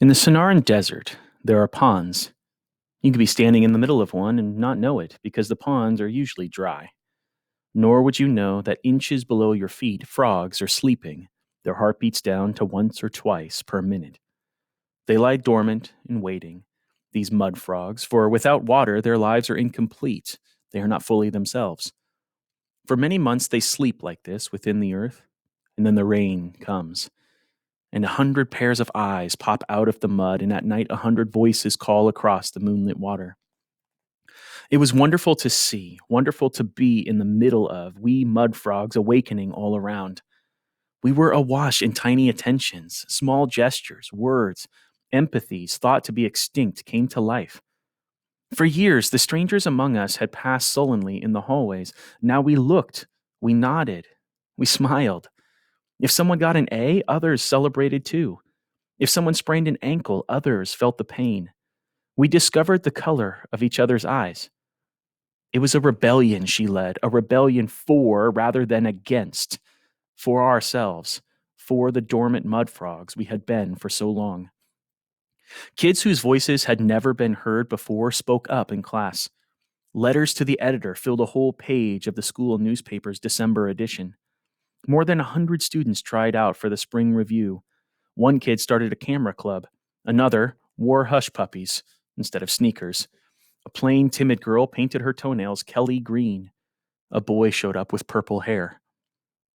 In the Sonoran Desert, there are ponds. You could be standing in the middle of one and not know it because the ponds are usually dry. Nor would you know that inches below your feet, frogs are sleeping, their heartbeats down to once or twice per minute. They lie dormant and waiting, these mud frogs, for without water, their lives are incomplete. They are not fully themselves. For many months, they sleep like this within the earth, and then the rain comes and 100 pairs of eyes pop out of the mud, and at night 100 voices call across the moonlit water. It was wonderful to see, wonderful to be in the middle of we mud frogs awakening all around. We were awash in tiny attentions, small gestures, words, empathies thought to be extinct came to life. For years, the strangers among us had passed sullenly in the hallways. Now we looked, we nodded, we smiled. If someone got an A, others celebrated too. If someone sprained an ankle, others felt the pain. We discovered the color of each other's eyes. It was a rebellion she led, a rebellion for rather than against, for ourselves, for the dormant mud frogs we had been for so long. Kids whose voices had never been heard before spoke up in class. Letters to the editor filled a whole page of the school newspaper's December edition. More than 100 students tried out for the spring review. One kid started a camera club. Another wore hush puppies instead of sneakers. A plain, timid girl painted her toenails Kelly green. A boy showed up with purple hair.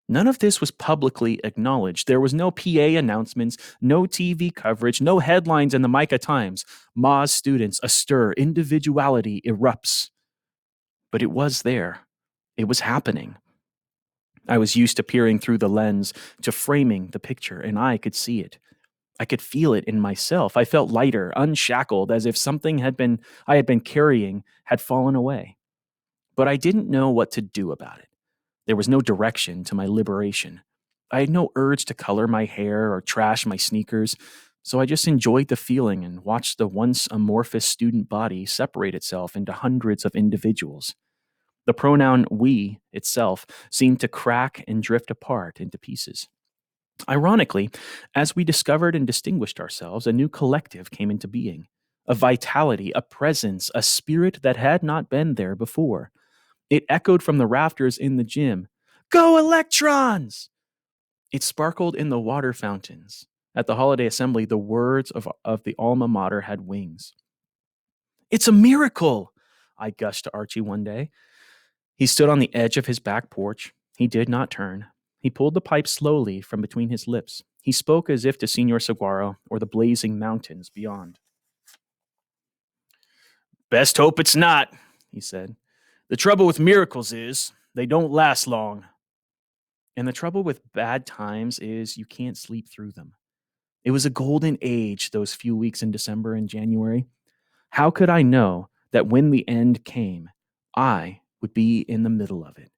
None of this was publicly acknowledged. There was no PA announcements, no TV coverage, no headlines in the Micah Times. Ma's students astir, individuality erupts. But it was there. It was happening. I was used to peering through the lens, to framing the picture, and I could see it. I could feel it in myself. I felt lighter, unshackled, as if something I had been carrying had fallen away. But I didn't know what to do about it. There was no direction to my liberation. I had no urge to color my hair or trash my sneakers, so I just enjoyed the feeling and watched the once amorphous student body separate itself into hundreds of individuals. The pronoun we itself seemed to crack and drift apart into pieces. Ironically, as we discovered and distinguished ourselves, a new collective came into being. A vitality, a presence, a spirit that had not been there before. It echoed from the rafters in the gym. Go electrons! It sparkled in the water fountains. At the holiday assembly, the words of the alma mater had wings. It's a miracle, I gushed to Archie one day. He stood on the edge of his back porch. He did not turn. He pulled the pipe slowly from between his lips. He spoke as if to Senor Saguaro or the blazing mountains beyond. Best hope it's not, he said. The trouble with miracles is they don't last long. And the trouble with bad times is you can't sleep through them. It was a golden age, those few weeks in December and January. How could I know that when the end came, I would be in the middle of it?